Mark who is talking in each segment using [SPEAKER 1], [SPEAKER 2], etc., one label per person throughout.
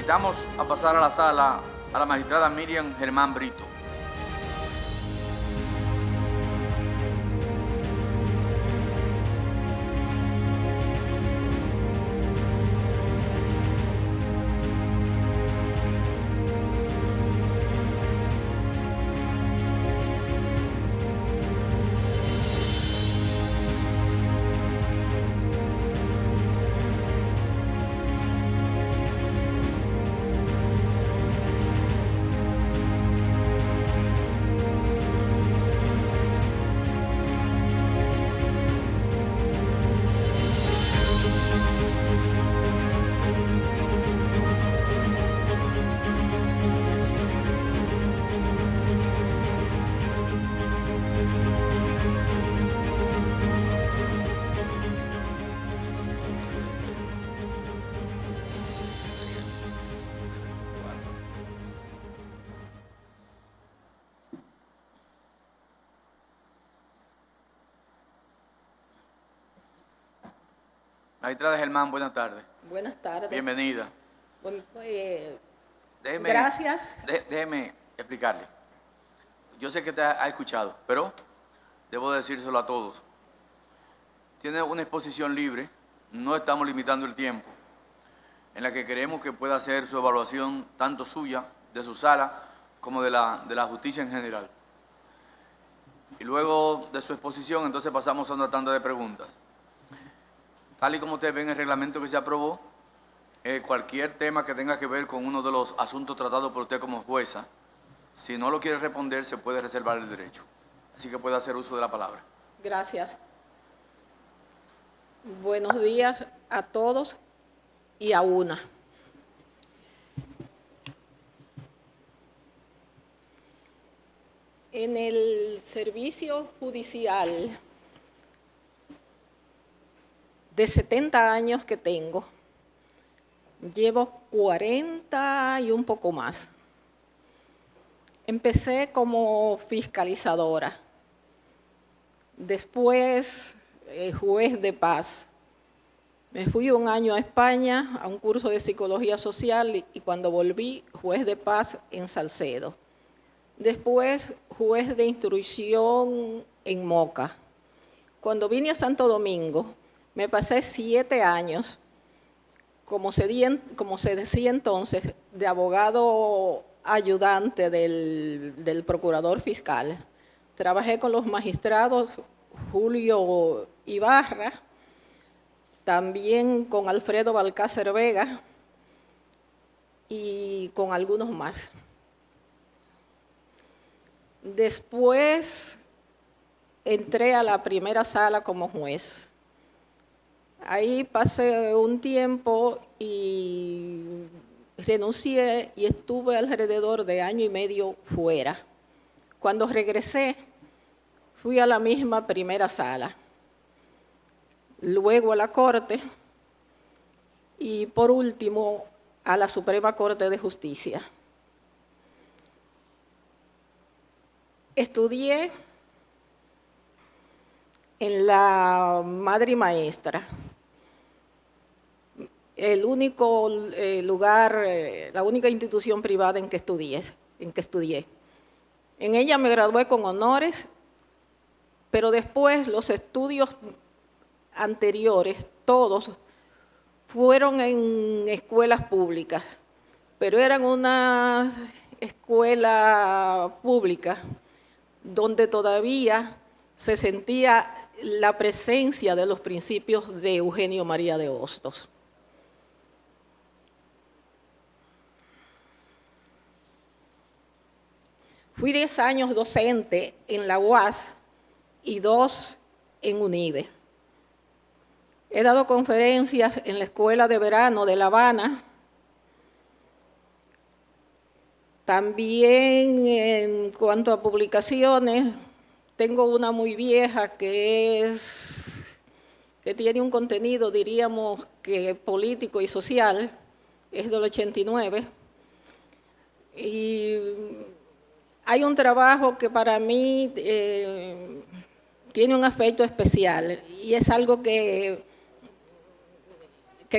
[SPEAKER 1] Invitamos a pasar a la sala a la magistrada Miriam Germán Brito. Magistrada Germán, buenas tardes.
[SPEAKER 2] Buenas tardes.
[SPEAKER 1] Bienvenida.
[SPEAKER 2] Bueno,
[SPEAKER 1] Gracias.
[SPEAKER 2] gracias.
[SPEAKER 1] Déjeme explicarle. Yo sé que te ha escuchado, pero debo decírselo a todos. Tiene una exposición libre, no estamos limitando el tiempo, en la que queremos que pueda hacer su evaluación, tanto suya, de su sala, como de la justicia en general. Y luego de su exposición, entonces pasamos a una tanda de preguntas. Tal y como ustedes ven en el reglamento que se aprobó, cualquier tema que tenga que ver con uno de los asuntos tratados por usted como jueza, si no lo quiere responder, se puede reservar el derecho. Así que puede hacer uso de la palabra.
[SPEAKER 2] Gracias. Buenos días a todos y a una. En el servicio judicial de 70 años que tengo, llevo 40 y un poco más. Empecé como fiscalizadora, después juez de paz. Me fui un año a España a un curso de psicología social y cuando volví, juez de paz en Salcedo. Después, juez de instrucción en Moca. Cuando vine a Santo Domingo, me pasé 7 años, como se decía entonces, de abogado ayudante del procurador fiscal. Trabajé con los magistrados Julio Ibarra, también con Alfredo Balcácer Vega y con algunos más. Después entré a la primera sala como juez. Ahí pasé un tiempo y renuncié y estuve alrededor de 1 año y medio fuera. Cuando regresé, fui a la misma primera sala, luego a la Corte y por último a la Suprema Corte de Justicia. Estudié en la Madre y Maestra, el único lugar, la única institución privada en que estudié. En ella me gradué con honores, pero después los estudios anteriores, todos, fueron en escuelas públicas, pero eran una escuela pública donde todavía se sentía la presencia de los principios de Eugenio María de Hostos. Fui 10 años docente en la UAS y 2 en UNIBE. He dado conferencias en la Escuela de Verano de La Habana. También en cuanto a publicaciones, tengo una muy vieja que tiene un contenido, diríamos, que político y social, es del 89. Y hay un trabajo que para mí tiene un afecto especial y es algo que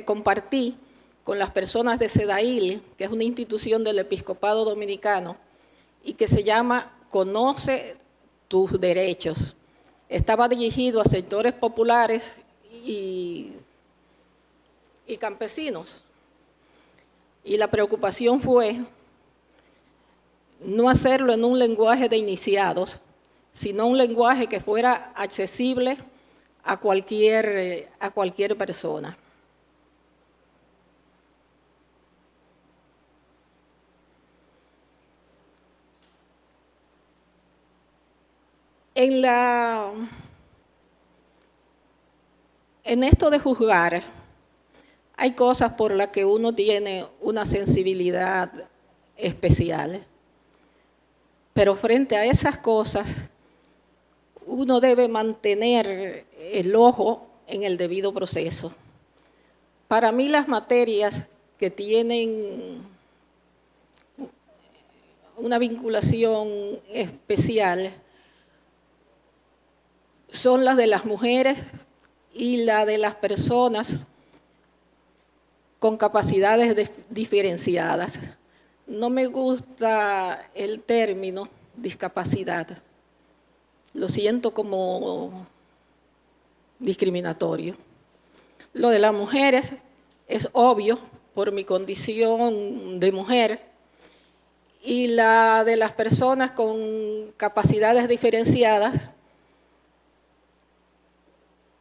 [SPEAKER 2] compartí con las personas de SEDAIL, que es una institución del Episcopado Dominicano, y que se llama Conoce tus derechos. Estaba dirigido a sectores populares y campesinos. Y la preocupación fue no hacerlo en un lenguaje de iniciados, sino un lenguaje que fuera accesible a cualquier persona. En esto de juzgar, hay cosas por las que uno tiene una sensibilidad especial. Pero frente a esas cosas, uno debe mantener el ojo en el debido proceso. Para mí, las materias que tienen una vinculación especial son las de las mujeres y la de las personas con capacidades diferenciadas. No me gusta el término discapacidad. Lo siento como discriminatorio. Lo de las mujeres es obvio por mi condición de mujer, y la de las personas con capacidades diferenciadas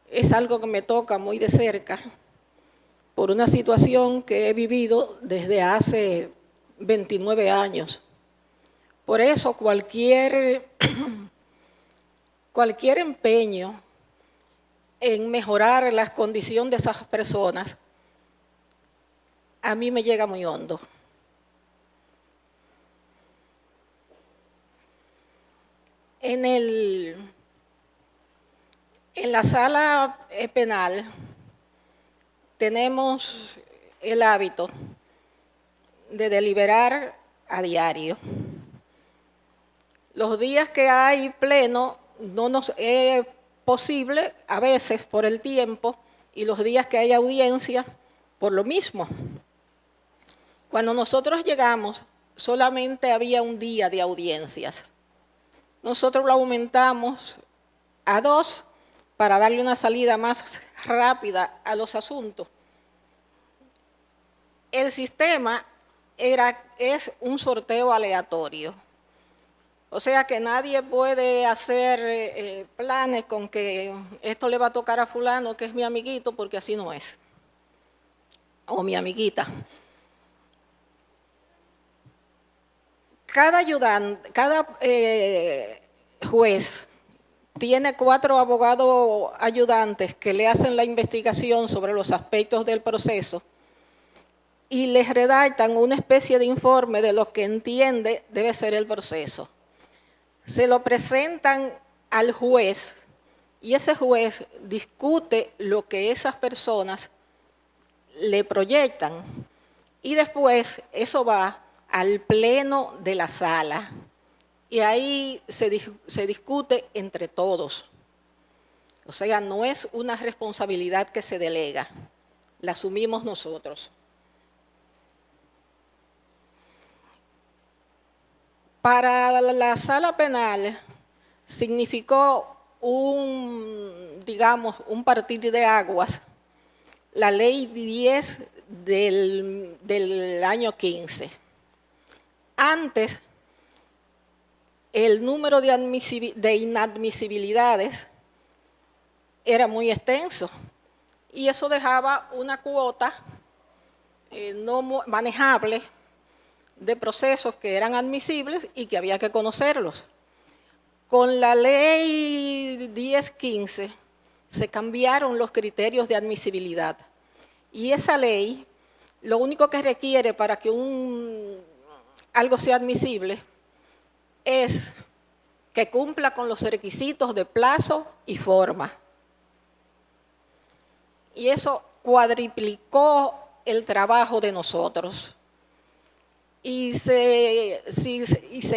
[SPEAKER 2] es algo que me toca muy de cerca por una situación que he vivido desde hace 29 años. Por eso cualquier empeño en mejorar las condiciones de esas personas a mí me llega muy hondo. En la sala penal tenemos el hábito de deliberar a diario. Los días que hay pleno no nos es posible, a veces por el tiempo, y los días que hay audiencia, por lo mismo. Cuando nosotros llegamos, solamente había un día de audiencias. Nosotros lo aumentamos a 2 para darle una salida más rápida a los asuntos. El sistema es un sorteo aleatorio. O sea que nadie puede hacer planes con que esto le va a tocar a fulano, que es mi amiguito, porque así no es. O mi amiguita. Cada juez tiene 4 abogados ayudantes que le hacen la investigación sobre los aspectos del proceso y les redactan una especie de informe de lo que entiende debe ser el proceso. Se lo presentan al juez y ese juez discute lo que esas personas le proyectan y después eso va al pleno de la sala y ahí se discute entre todos. O sea, no es una responsabilidad que se delega, la asumimos nosotros. Para la sala penal significó un partir de aguas, la ley 10 del año 15. Antes, el número de inadmisibilidades era muy extenso y eso dejaba una cuota no manejable de procesos que eran admisibles y que había que conocerlos. Con la ley 1015 se cambiaron los criterios de admisibilidad y esa ley lo único que requiere para que algo sea admisible es que cumpla con los requisitos de plazo y forma. Y eso cuadriplicó el trabajo de nosotros. Y se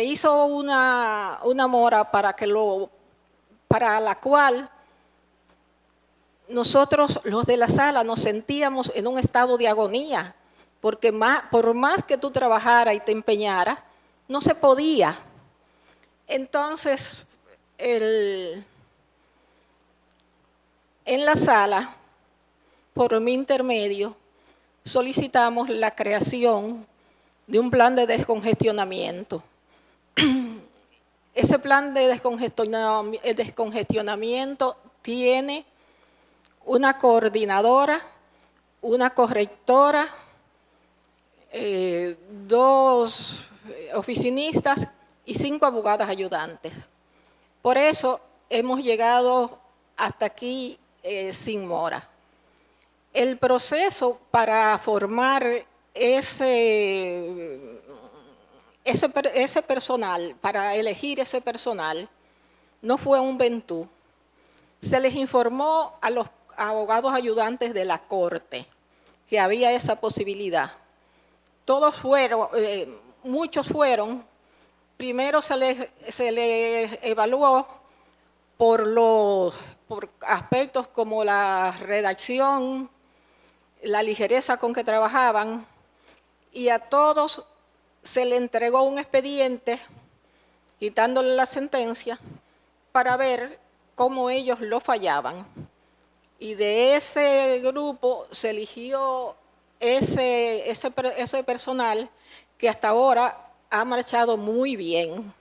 [SPEAKER 2] hizo una mora para la cual nosotros, los de la sala, nos sentíamos en un estado de agonía, porque por más que tú trabajaras y te empeñaras, no se podía. Entonces, en la sala, por mi intermedio, solicitamos la creación de un plan de descongestionamiento. Ese plan de descongestionamiento tiene una coordinadora, una correctora, 2 oficinistas y 5 abogadas ayudantes. Por eso hemos llegado hasta aquí sin mora. El proceso para formar ese personal, para elegir ese personal, no fue un ventú. Se les informó a los abogados ayudantes de la Corte que había esa posibilidad. Todos fueron, muchos fueron. Primero se les evaluó por aspectos como la redacción, la ligereza con que trabajaban, y a todos se le entregó un expediente, quitándole la sentencia, para ver cómo ellos lo fallaban. Y de ese grupo se eligió ese personal que hasta ahora ha marchado muy bien.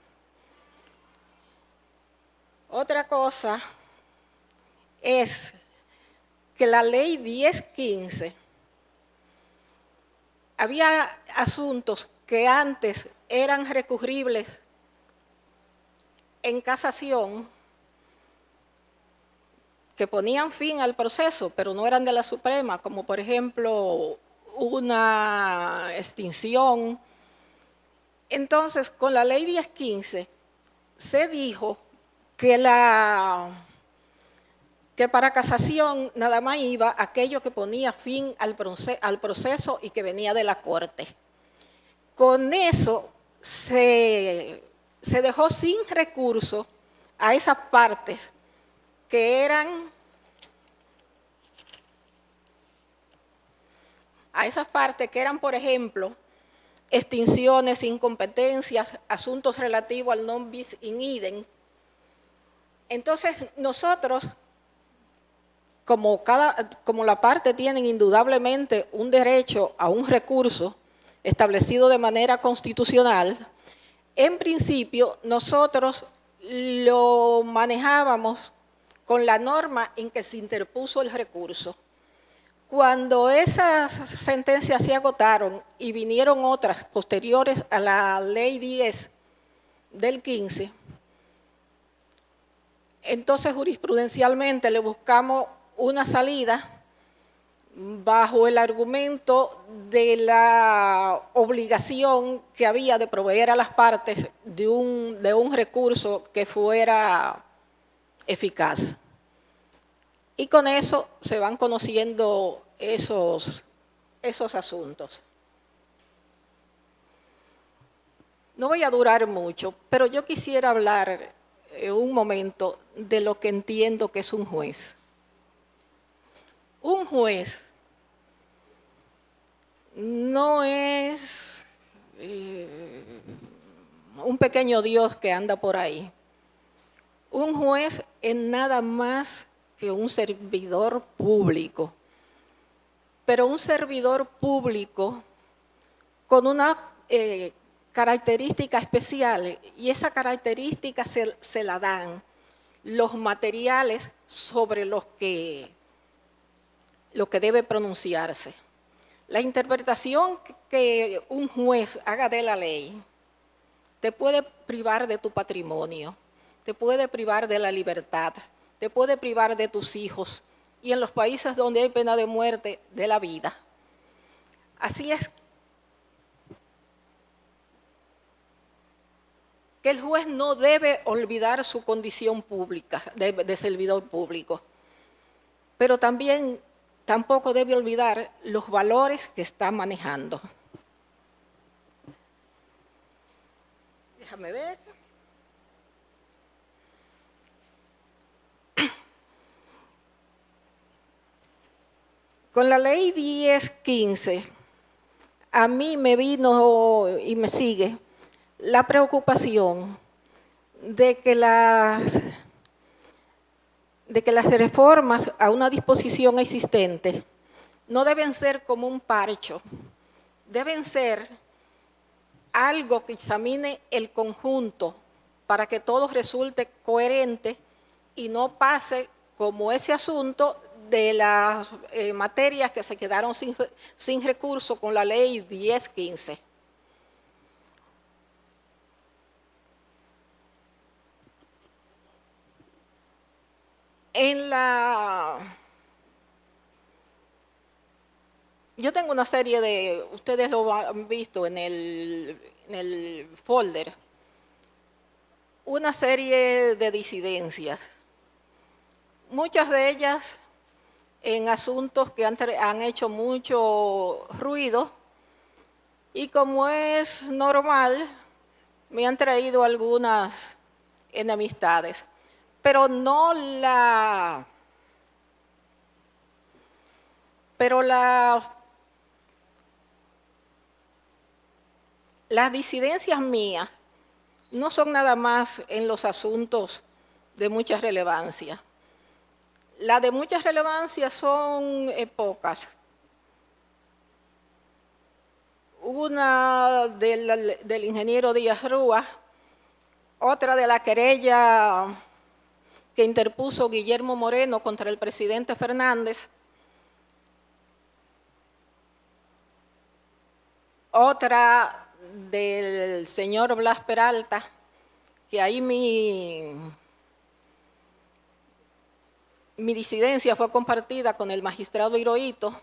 [SPEAKER 2] Otra cosa es que la ley 1015, había asuntos que antes eran recurribles en casación, que ponían fin al proceso, pero no eran de la Suprema, como por ejemplo una extinción. Entonces, con la ley 1015 se dijo que para casación nada más iba aquello que ponía fin al proceso y que venía de la Corte. Con eso se dejó sin recurso a esas partes que eran por ejemplo, extinciones, incompetencias, asuntos relativos al non bis in idem. Entonces, nosotros, como la parte tienen indudablemente un derecho a un recurso establecido de manera constitucional, en principio nosotros lo manejábamos con la norma en que se interpuso el recurso. Cuando esas sentencias se agotaron y vinieron otras posteriores a la ley 10 del 15, entonces jurisprudencialmente le buscamos una salida bajo el argumento de la obligación que había de proveer a las partes de un recurso que fuera eficaz. Y con eso se van conociendo esos asuntos. No voy a durar mucho, pero yo quisiera hablar un momento de lo que entiendo que es un juez. Un juez no es un pequeño Dios que anda por ahí. Un juez es nada más que un servidor público, pero un servidor público con una característica especial, y esa característica se la dan los materiales sobre los que debe pronunciarse. La interpretación que un juez haga de la ley te puede privar de tu patrimonio, te puede privar de la libertad, te puede privar de tus hijos, y en los países donde hay pena de muerte, de la vida. Así es que el juez no debe olvidar su condición pública, de servidor público, pero tampoco debe olvidar los valores que está manejando. Déjame ver. Con la ley 1015 a mí me vino y me sigue la preocupación de que las reformas a una disposición existente no deben ser como un parcho, deben ser algo que examine el conjunto para que todo resulte coherente y no pase como ese asunto de las materias que se quedaron sin recurso con la ley 1015. Yo tengo una serie de, ustedes lo han visto en el folder, una serie de disidencias, muchas de ellas en asuntos que han hecho mucho ruido y como es normal, me han traído algunas enemistades, pero las disidencias mías no son nada más en los asuntos de mucha relevancia. Las de mucha relevancia son pocas. Una del ingeniero Díaz Rúa, otra de la querella que interpuso Guillermo Moreno contra el presidente Fernández, otra del señor Blas Peralta, que ahí mi disidencia fue compartida con el magistrado Hirohito,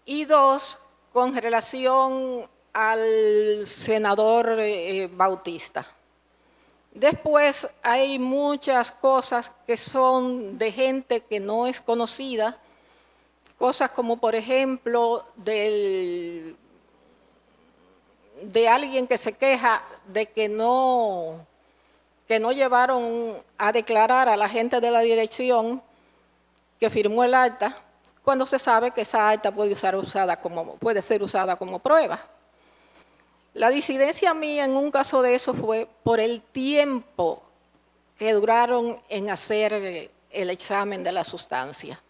[SPEAKER 2] y dos con relación al senador Bautista. Después hay muchas cosas que son de gente que no es conocida, cosas como por ejemplo de alguien que se queja de que no llevaron a declarar a la gente de la dirección que firmó el acta, cuando se sabe que esa acta puede ser usada como prueba. La disidencia mía en un caso de eso fue por el tiempo que duraron en hacer el examen de la sustancia.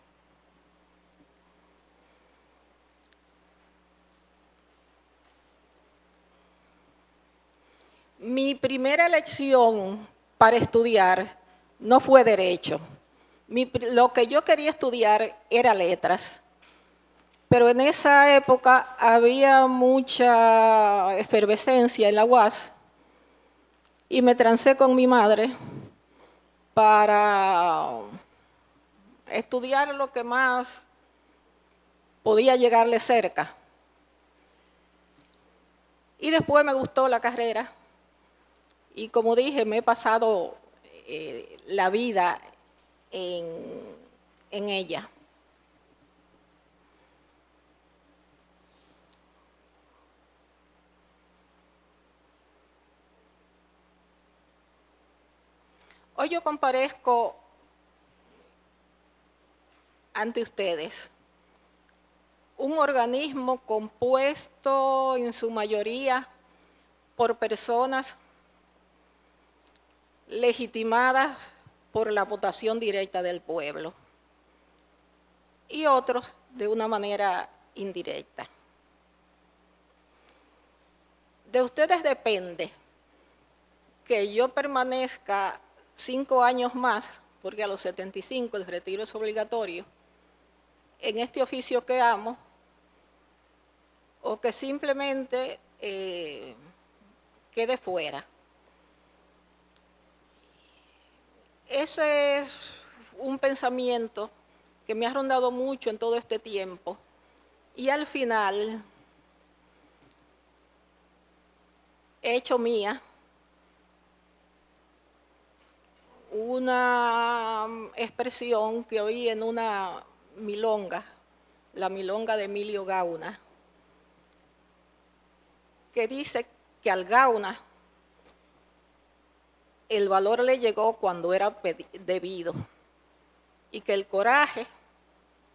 [SPEAKER 2] Mi primera elección para estudiar no fue derecho. Lo que yo quería estudiar era letras, pero en esa época había mucha efervescencia en la UAS y me trancé con mi madre para estudiar lo que más podía llegarle cerca. Y después me gustó la carrera y como dije, me he pasado la vida en ella. Hoy yo comparezco ante ustedes un organismo compuesto en su mayoría por personas legitimadas por la votación directa del pueblo y otros de una manera indirecta. De ustedes depende que yo permanezca 5 años más, porque a los 75 el retiro es obligatorio, en este oficio que amo, o que simplemente quede fuera. Ese es un pensamiento que me ha rondado mucho en todo este tiempo y al final he hecho mía una expresión que oí en una milonga, la milonga de Emilio Gauna, que dice que al Gauna el valor le llegó cuando era debido y que el coraje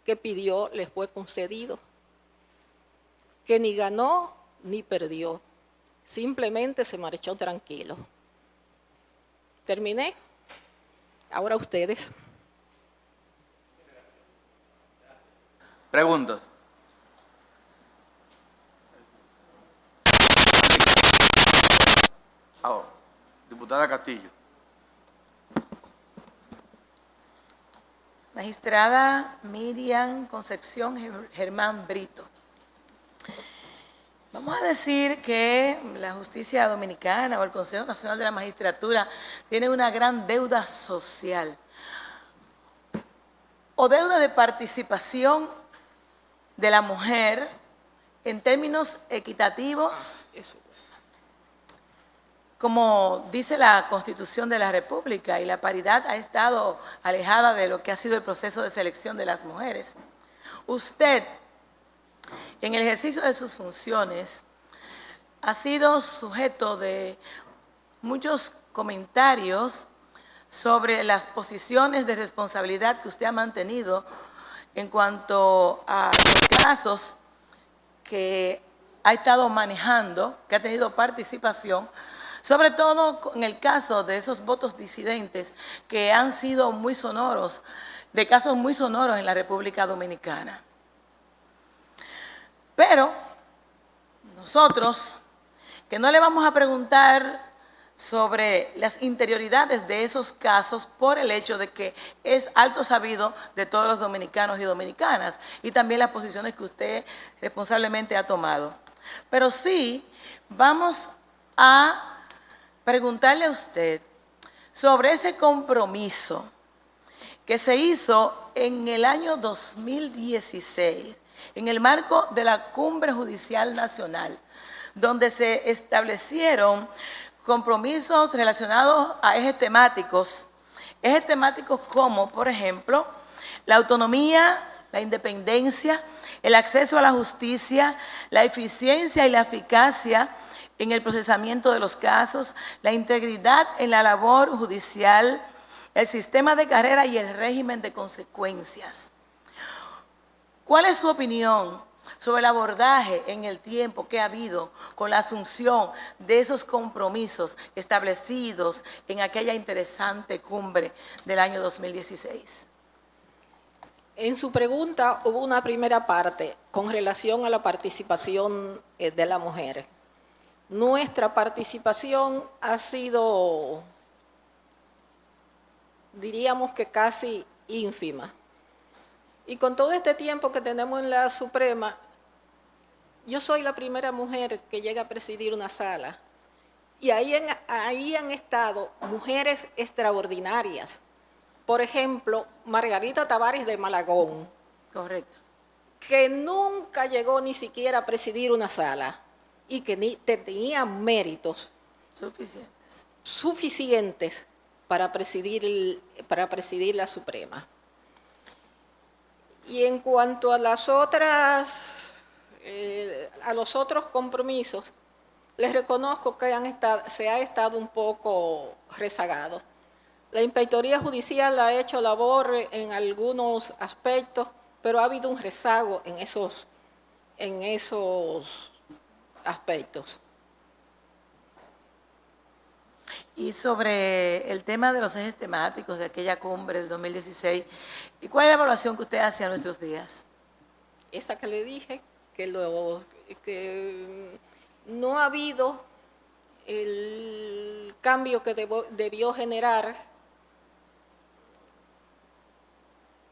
[SPEAKER 2] que pidió le fue concedido. que ni ganó ni perdió, simplemente se marchó tranquilo. Terminé. Ahora ustedes.
[SPEAKER 1] Preguntas. Ahora, diputada Castillo.
[SPEAKER 3] Magistrada Miriam Concepción Germán Brito. Vamos a decir que la justicia dominicana o el Consejo Nacional de la Magistratura tiene una gran deuda social o deuda de participación de la mujer en términos equitativos, como dice la Constitución de la República, y la paridad ha estado alejada de lo que ha sido el proceso de selección de las mujeres. Usted, en el ejercicio de sus funciones, ha sido sujeto de muchos comentarios sobre las posiciones de responsabilidad que usted ha mantenido en cuanto a los casos que ha estado manejando, que ha tenido participación, sobre todo en el caso de esos votos disidentes que han sido muy sonoros, de casos muy sonoros en la República Dominicana. Pero nosotros, que no le vamos a preguntar sobre las interioridades de esos casos por el hecho de que es alto sabido de todos los dominicanos y dominicanas y también las posiciones que usted responsablemente ha tomado. Pero sí vamos a preguntarle a usted sobre ese compromiso que se hizo en el año 2016 en el marco de la Cumbre Judicial Nacional, donde se establecieron compromisos relacionados a ejes temáticos como, por ejemplo, la autonomía, la independencia, el acceso a la justicia, la eficiencia y la eficacia en el procesamiento de los casos, la integridad en la labor judicial, el sistema de carrera y el régimen de consecuencias. ¿Cuál es su opinión sobre el abordaje en el tiempo que ha habido con la asunción de esos compromisos establecidos en aquella interesante cumbre del año 2016?
[SPEAKER 2] En su pregunta hubo una primera parte con relación a la participación de la mujer. Nuestra participación ha sido, diríamos que casi ínfima. Y con todo este tiempo que tenemos en la Suprema, yo soy la primera mujer que llega a presidir una sala. Y ahí han estado mujeres extraordinarias. Por ejemplo, Margarita Tavares de Malagón.
[SPEAKER 3] Correcto.
[SPEAKER 2] Que nunca llegó ni siquiera a presidir una sala y que tenía méritos suficientes para presidir la Suprema. Y en cuanto a los otros compromisos, les reconozco que se ha estado un poco rezagado. La Inspectoría Judicial ha hecho labor en algunos aspectos, pero ha habido un rezago en esos aspectos.
[SPEAKER 3] Y sobre el tema de los ejes temáticos de aquella cumbre del 2016, ¿y cuál es la evaluación que usted hace a nuestros días?
[SPEAKER 2] Esa que le dije, que no ha habido el cambio que debió generar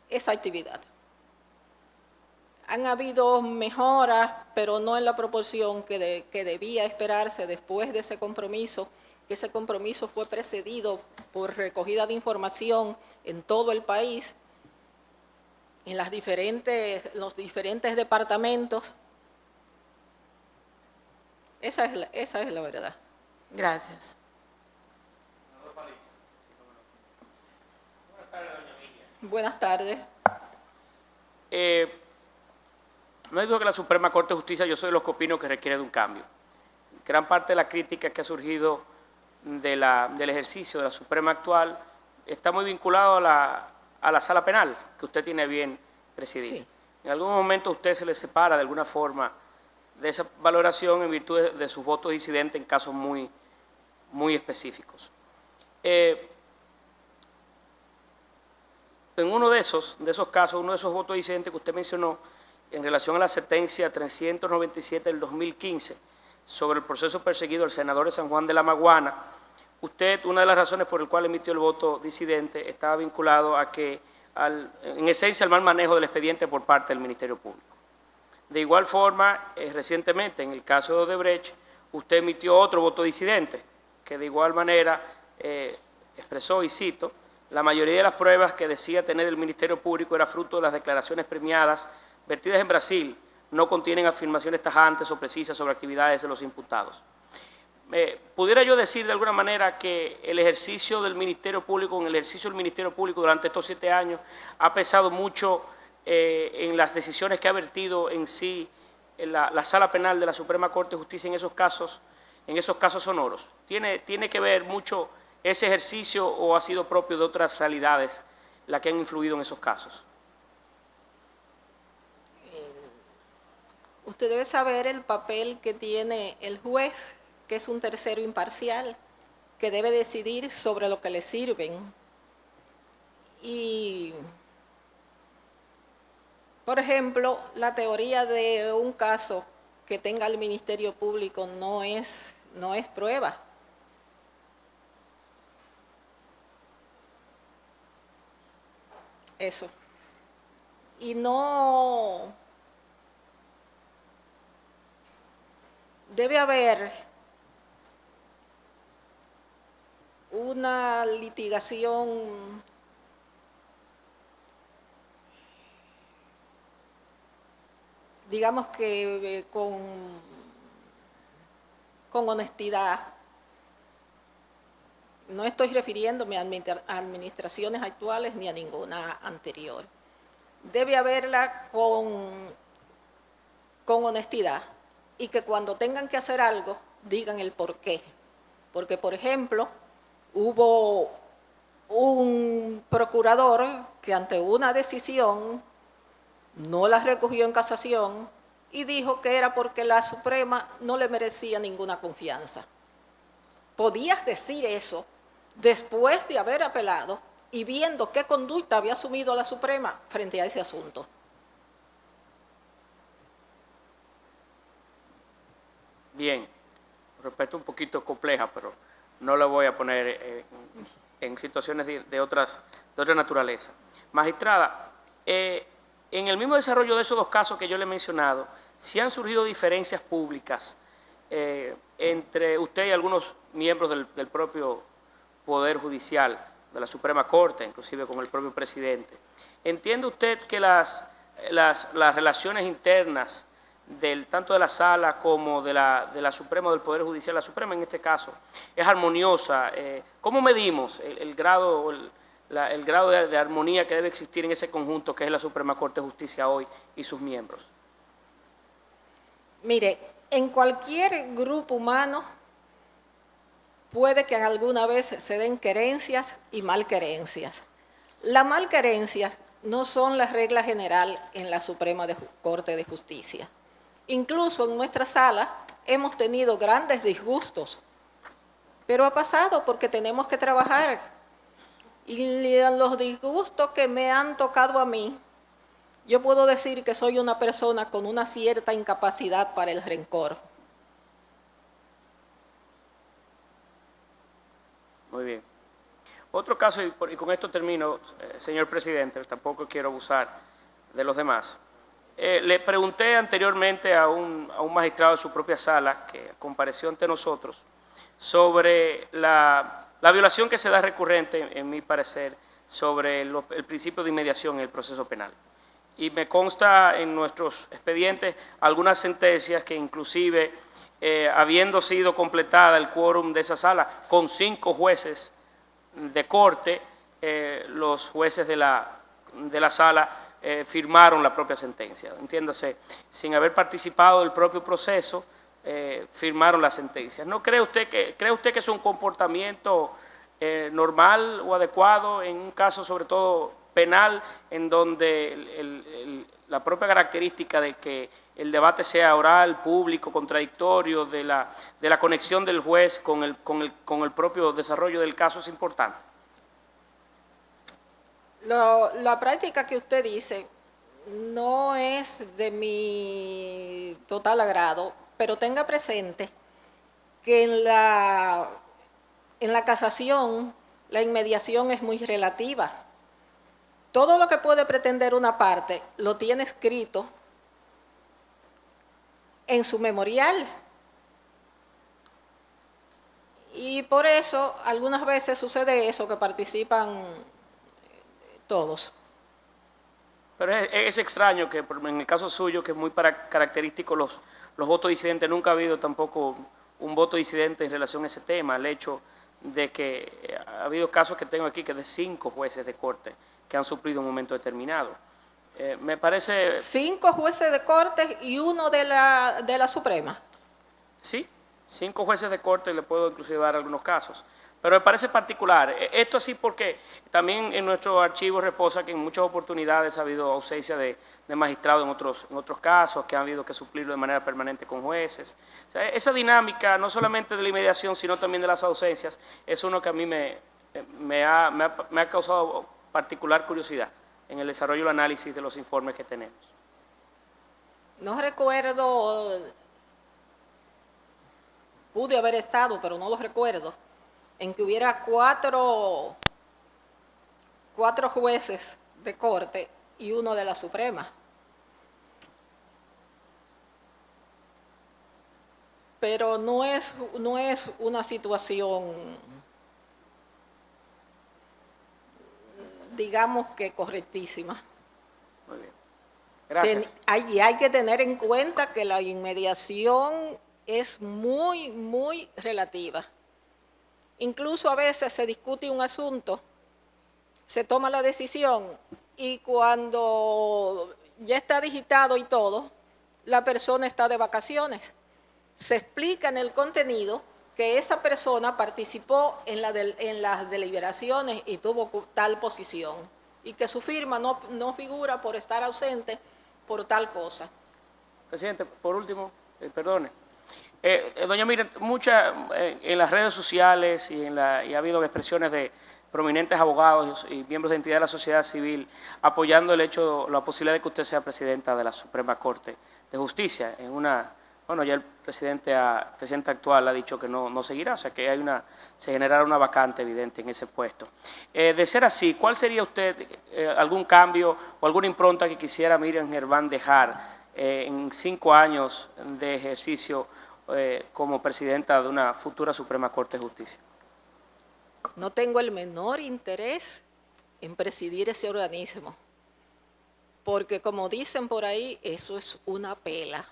[SPEAKER 2] esa actividad. Han habido mejoras, pero no en la proporción que debía esperarse después de ese compromiso, que ese compromiso fue precedido por recogida de información en todo el país, en los diferentes departamentos. Esa es la verdad.
[SPEAKER 3] Gracias.
[SPEAKER 2] Buenas tardes.
[SPEAKER 4] No hay duda que la Suprema Corte de Justicia, yo soy de los que opino que requiere de un cambio. Gran parte de la crítica que ha surgido del ejercicio de la Suprema actual está muy vinculado a la sala penal que usted tiene bien presidir. Sí. En algún momento usted se le separa de alguna forma de esa valoración en virtud de sus votos disidentes en casos muy específicos. En uno de esos casos, uno de esos votos disidentes que usted mencionó, en relación a la sentencia 397 del 2015 sobre el proceso perseguido al senador de San Juan de la Maguana, usted, una de las razones por las cuales emitió el voto disidente estaba vinculado a que, en esencia, al mal manejo del expediente por parte del Ministerio Público. De igual forma, recientemente, en el caso de Odebrecht, usted emitió otro voto disidente, que de igual manera expresó, y cito, la mayoría de las pruebas que decía tener el Ministerio Público era fruto de las declaraciones premiadas vertidas en Brasil, no contienen afirmaciones tajantes o precisas sobre actividades de los imputados. ¿Pudiera yo decir de alguna manera que el ejercicio del Ministerio Público, en el ejercicio del Ministerio Público durante estos 7 años, ha pesado mucho en las decisiones que ha vertido en sí la Sala Penal de la Suprema Corte de Justicia en esos casos sonoros? ¿Tiene que ver mucho ese ejercicio o ha sido propio de otras realidades la que han influido en esos casos?
[SPEAKER 2] Usted debe saber el papel que tiene el juez, que es un tercero imparcial, que debe decidir sobre lo que le sirven. Y, por ejemplo, la teoría de un caso que tenga el Ministerio Público no es prueba. Eso. Y no debe haber una litigación digamos que con honestidad. No estoy refiriéndome a administraciones actuales ni a ninguna anterior. Debe haberla con honestidad y que cuando tengan que hacer algo digan el por qué. Porque, por ejemplo, hubo un procurador que ante una decisión no la recogió en casación y dijo que era porque la Suprema no le merecía ninguna confianza. Podías decir eso después de haber apelado y viendo qué conducta había asumido la Suprema frente a ese asunto.
[SPEAKER 4] Bien, respeto un poquito compleja, pero no la voy a poner en situaciones de otra naturaleza. Magistrada, en el mismo desarrollo de esos dos casos que yo le he mencionado, sí han surgido diferencias públicas entre usted y algunos miembros del propio Poder Judicial, de la Suprema Corte, inclusive con el propio presidente. ¿Entiende usted que las relaciones internas tanto de la Sala como de la Suprema, del Poder Judicial, la Suprema en este caso, es armoniosa? ¿Cómo medimos el grado de armonía que debe existir en ese conjunto que es la Suprema Corte de Justicia hoy y sus miembros?
[SPEAKER 2] Mire, en cualquier grupo humano puede que alguna vez se den querencias y malquerencias. Las malquerencias no son la regla general en la Suprema Corte de Justicia. Incluso en nuestra sala hemos tenido grandes disgustos, pero ha pasado porque tenemos que trabajar. Y los disgustos que me han tocado a mí, yo puedo decir que soy una persona con una cierta incapacidad para el rencor.
[SPEAKER 4] Muy bien. Otro caso, y con esto termino, señor presidente, tampoco quiero abusar de los demás. Le pregunté anteriormente a un magistrado de su propia sala, que compareció ante nosotros, sobre la violación que se da recurrente, en mi parecer, sobre el principio de inmediación en el proceso penal. Y me consta en nuestros expedientes algunas sentencias que inclusive, habiendo sido completada el quórum de esa sala, con 5 jueces de corte, los jueces de la sala firmaron la propia sentencia. Entiéndase, sin haber participado del propio proceso, firmaron la sentencia. ¿No cree usted que es un comportamiento normal o adecuado en un caso, sobre todo penal, en donde la propia característica de que el debate sea oral, público, contradictorio, de la conexión del juez con el propio desarrollo del caso es importante.
[SPEAKER 2] La práctica que usted dice no es de mi total agrado, pero tenga presente que en la casación la inmediación es muy relativa. Todo lo que puede pretender una parte lo tiene escrito en su memorial. Y por eso algunas veces sucede eso, que participan todos.
[SPEAKER 4] Pero es extraño que en el caso suyo, que es muy característico los votos disidentes, nunca ha habido tampoco un voto disidente en relación a ese tema, el hecho de que ha habido casos que tengo aquí que de 5 jueces de corte que han suplido en un momento determinado. Me parece...
[SPEAKER 2] 5 jueces de corte y uno de la Suprema.
[SPEAKER 4] Sí, 5 jueces de corte, le puedo inclusive dar algunos casos. Pero me parece particular. Esto así porque también en nuestro archivo reposa que en muchas oportunidades ha habido ausencia de magistrados en otros casos, que han habido que suplirlo de manera permanente con jueces. O sea, esa dinámica, no solamente de la inmediación, sino también de las ausencias, es uno que a mí me ha causado particular curiosidad en el desarrollo y el análisis de los informes que tenemos.
[SPEAKER 2] No recuerdo, pude haber estado, pero no lo recuerdo, en que hubiera cuatro jueces de corte y uno de la Suprema. Pero no es una situación, digamos que correctísima.
[SPEAKER 4] Muy bien. Gracias.
[SPEAKER 2] Hay que tener en cuenta que la inmediación es muy, muy relativa. Incluso a veces se discute un asunto, se toma la decisión y cuando ya está digitado y todo, la persona está de vacaciones. Se explica en el contenido que esa persona participó en las deliberaciones y tuvo tal posición y que su firma no figura por estar ausente por tal cosa.
[SPEAKER 4] Presidente, por último, perdone. Doña Miriam, en las redes sociales y ha habido expresiones de prominentes abogados y miembros de entidades de la sociedad civil apoyando la posibilidad de que usted sea presidenta de la Suprema Corte de Justicia. Ya el presidente actual ha dicho que no seguirá, o sea que se generará una vacante evidente en ese puesto. De ser así, ¿cuál sería usted algún cambio o alguna impronta que quisiera Miriam Gerván dejar en 5 años de ejercicio como presidenta de una futura Suprema Corte de Justicia?
[SPEAKER 2] No tengo el menor interés en presidir ese organismo, porque como dicen por ahí, eso es una pela.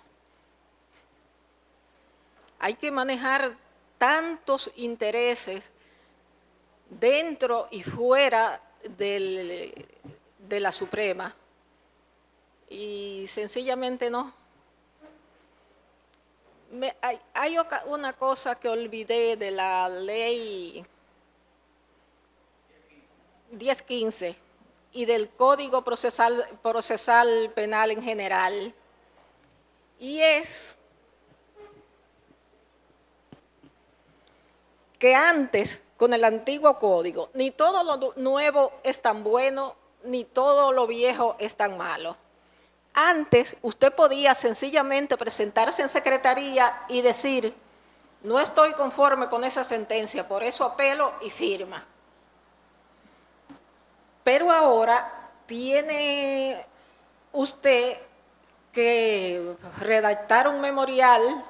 [SPEAKER 2] Hay que manejar tantos intereses dentro y fuera de la Suprema y sencillamente no. Hay una cosa que olvidé de la ley 1015 y del Código Procesal Penal en general, y es que antes, con el antiguo código, ni todo lo nuevo es tan bueno, ni todo lo viejo es tan malo. Antes, usted podía sencillamente presentarse en secretaría y decir, no estoy conforme con esa sentencia, por eso apelo y firma. Pero ahora tiene usted que redactar un memorial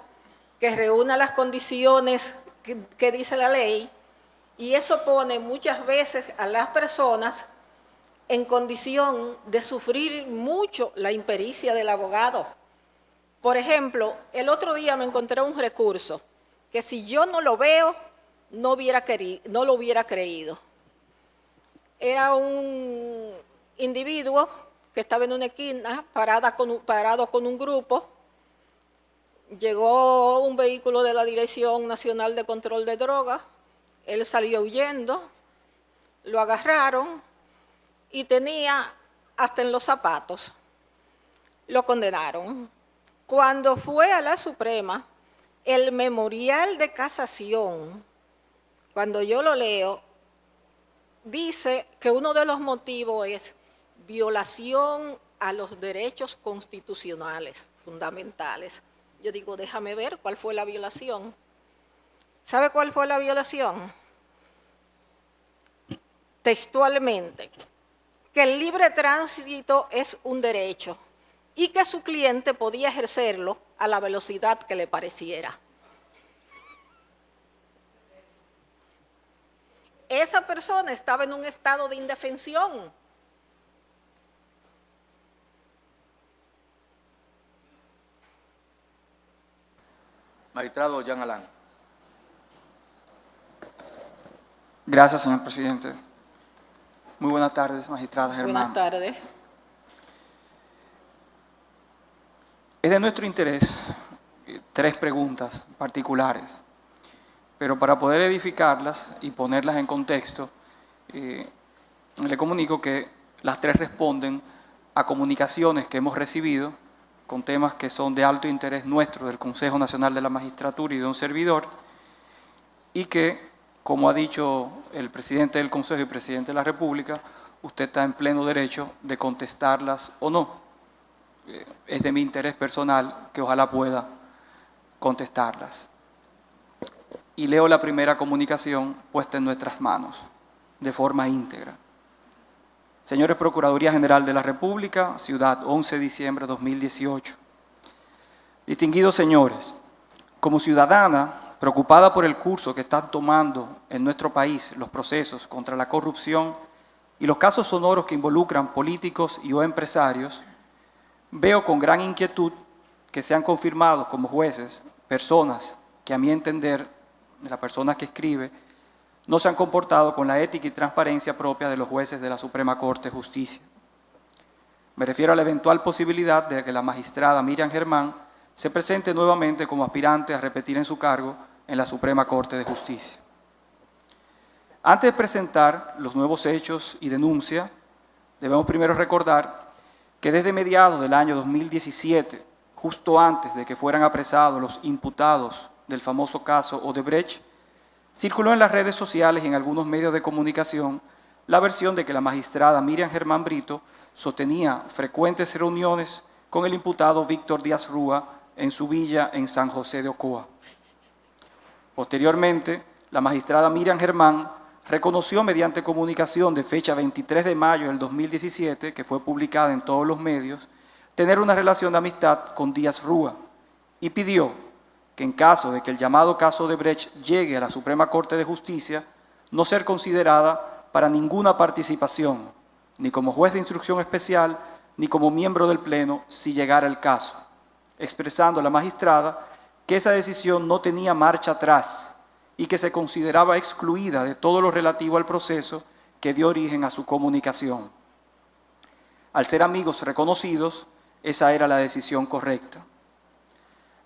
[SPEAKER 2] que reúna las condiciones que dice la ley, y eso pone muchas veces a las personas en condición de sufrir mucho la impericia del abogado. Por ejemplo, el otro día me encontré un recurso que si yo no lo veo, no lo hubiera creído. Era un individuo que estaba en una esquina parado con un grupo. Llegó un vehículo de la Dirección Nacional de Control de Drogas, él salió huyendo, lo agarraron y tenía hasta en los zapatos. Lo condenaron. Cuando fue a la Suprema, el memorial de casación, cuando yo lo leo, dice que uno de los motivos es violación a los derechos constitucionales fundamentales. Yo digo, déjame ver cuál fue la violación. ¿Sabe cuál fue la violación? Textualmente, que el libre tránsito es un derecho y que su cliente podía ejercerlo a la velocidad que le pareciera. Esa persona estaba en un estado de indefensión.
[SPEAKER 1] Magistrado Jean Alain.
[SPEAKER 5] Gracias, señor presidente. Muy buenas tardes, magistrada Germán.
[SPEAKER 2] Buenas tardes.
[SPEAKER 5] Es de nuestro interés 3 preguntas particulares, pero para poder edificarlas y ponerlas en contexto, le comunico que las 3 responden a comunicaciones que hemos recibido con temas que son de alto interés nuestro, del Consejo Nacional de la Magistratura y de un servidor, y que, como ha dicho el presidente del Consejo y presidente de la República, usted está en pleno derecho de contestarlas o no. Es de mi interés personal que ojalá pueda contestarlas. Y leo la primera comunicación puesta en nuestras manos, de forma íntegra. Señores Procuraduría General de la República, Ciudad, 11 de diciembre de 2018. Distinguidos señores, como ciudadana preocupada por el curso que están tomando en nuestro país los procesos contra la corrupción y los casos sonoros que involucran políticos y o empresarios, veo con gran inquietud que sean confirmados como jueces personas que, a mi entender, de la persona que escribe, no se han comportado con la ética y transparencia propia de los jueces de la Suprema Corte de Justicia. Me refiero a la eventual posibilidad de que la magistrada Miriam Germán se presente nuevamente como aspirante a repetir en su cargo en la Suprema Corte de Justicia. Antes de presentar los nuevos hechos y denuncia, debemos primero recordar que desde mediados del año 2017, justo antes de que fueran apresados los imputados del famoso caso Odebrecht, circuló en las redes sociales y en algunos medios de comunicación la versión de que la magistrada Miriam Germán Brito sostenía frecuentes reuniones con el imputado Víctor Díaz Rúa en su villa en San José de Ocoa. Posteriormente, la magistrada Miriam Germán reconoció mediante comunicación de fecha 23 de mayo del 2017, que fue publicada en todos los medios, tener una relación de amistad con Díaz Rúa y pidió que en caso de que el llamado caso de Brecht llegue a la Suprema Corte de Justicia, no ser considerada para ninguna participación, ni como juez de instrucción especial, ni como miembro del Pleno, si llegara el caso, expresando a la magistrada que esa decisión no tenía marcha atrás y que se consideraba excluida de todo lo relativo al proceso que dio origen a su comunicación. Al ser amigos reconocidos, esa era la decisión correcta.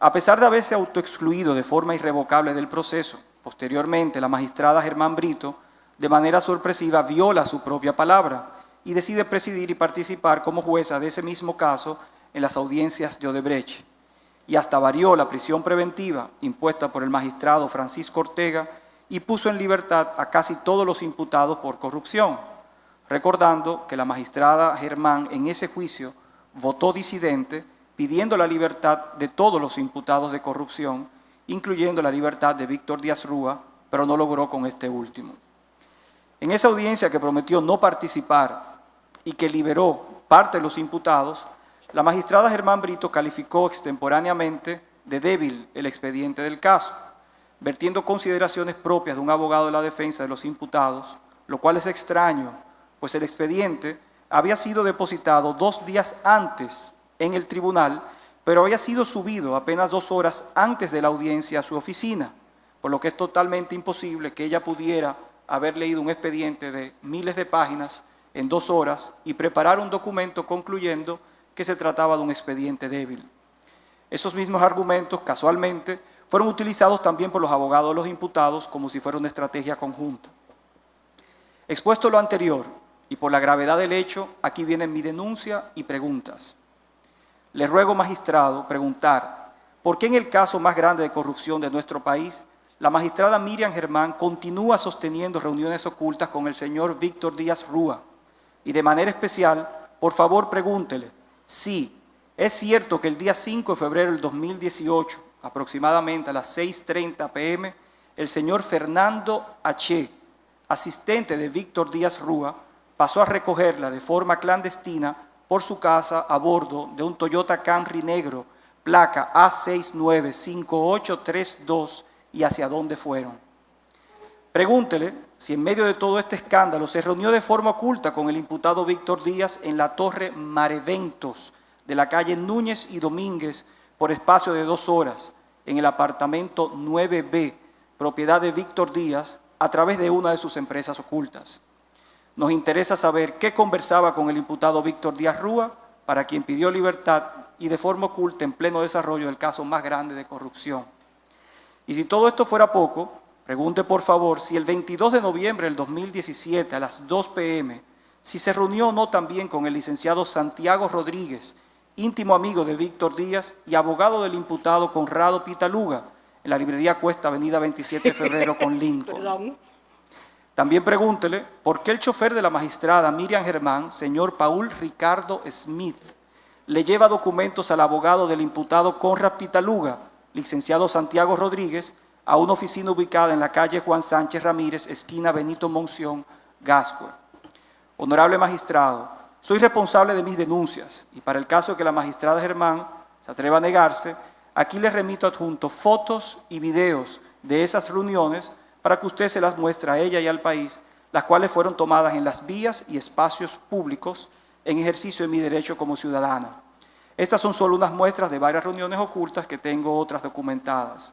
[SPEAKER 5] A pesar de haberse autoexcluido de forma irrevocable del proceso, posteriormente la magistrada Germán Brito, de manera sorpresiva, viola su propia palabra y decide presidir y participar como jueza de ese mismo caso en las audiencias de Odebrecht, y hasta varió la prisión preventiva impuesta por el magistrado Francisco Ortega y puso en libertad a casi todos los imputados por corrupción, recordando que la magistrada Germán en ese juicio votó disidente, pidiendo la libertad de todos los imputados de corrupción, incluyendo la libertad de Víctor Díaz Rúa, pero no logró con este último. En esa audiencia que prometió no participar y que liberó parte de los imputados, la magistrada Germán Brito calificó extemporáneamente de débil el expediente del caso, vertiendo consideraciones propias de un abogado de la defensa de los imputados, lo cual es extraño, pues el expediente había sido depositado 2 días antes en el tribunal, pero había sido subido apenas 2 horas antes de la audiencia a su oficina, por lo que es totalmente imposible que ella pudiera haber leído un expediente de miles de páginas en 2 horas y preparar un documento concluyendo que se trataba de un expediente débil. Esos mismos argumentos, casualmente, fueron utilizados también por los abogados de los imputados como si fuera una estrategia conjunta. Expuesto lo anterior y por la gravedad del hecho, aquí vienen mi denuncia y preguntas. Le ruego, magistrado, preguntar, ¿por qué en el caso más grande de corrupción de nuestro país, la magistrada Miriam Germán continúa sosteniendo reuniones ocultas con el señor Víctor Díaz Rúa? Y de manera especial, por favor, pregúntele si es cierto que el día 5 de febrero del 2018, aproximadamente a las 6:30 p.m., el señor Fernando H., asistente de Víctor Díaz Rúa, pasó a recogerla de forma clandestina por su casa a bordo de un Toyota Camry negro, placa A695832, y hacia dónde fueron. Pregúntele si en medio de todo este escándalo se reunió de forma oculta con el imputado Víctor Díaz en la Torre Mareventos de la calle Núñez y Domínguez por espacio de 2 horas en el apartamento 9B, propiedad de Víctor Díaz, a través de una de sus empresas ocultas. Nos interesa saber qué conversaba con el imputado Víctor Díaz Rúa, para quien pidió libertad y de forma oculta en pleno desarrollo del caso más grande de corrupción. Y si todo esto fuera poco, pregunte por favor si el 22 de noviembre del 2017 a las 2 p.m., si se reunió o no también con el licenciado Santiago Rodríguez, íntimo amigo de Víctor Díaz y abogado del imputado Conrado Pitaluga, en la librería Cuesta, avenida 27 de febrero con Lincoln.
[SPEAKER 2] Perdón.
[SPEAKER 5] También pregúntele por qué el chofer de la magistrada Miriam Germán, señor Paul Ricardo Smith, le lleva documentos al abogado del imputado Conrad Pitaluga, licenciado Santiago Rodríguez, a una oficina ubicada en la calle Juan Sánchez Ramírez, esquina Benito Monción, Gascue. Honorable magistrado, soy responsable de mis denuncias y para el caso de que la magistrada Germán se atreva a negarse, aquí les remito adjunto fotos y videos de esas reuniones para que usted se las muestre a ella y al país, las cuales fueron tomadas en las vías y espacios públicos en ejercicio de mi derecho como ciudadana. Estas son solo unas muestras de varias reuniones ocultas que tengo otras documentadas.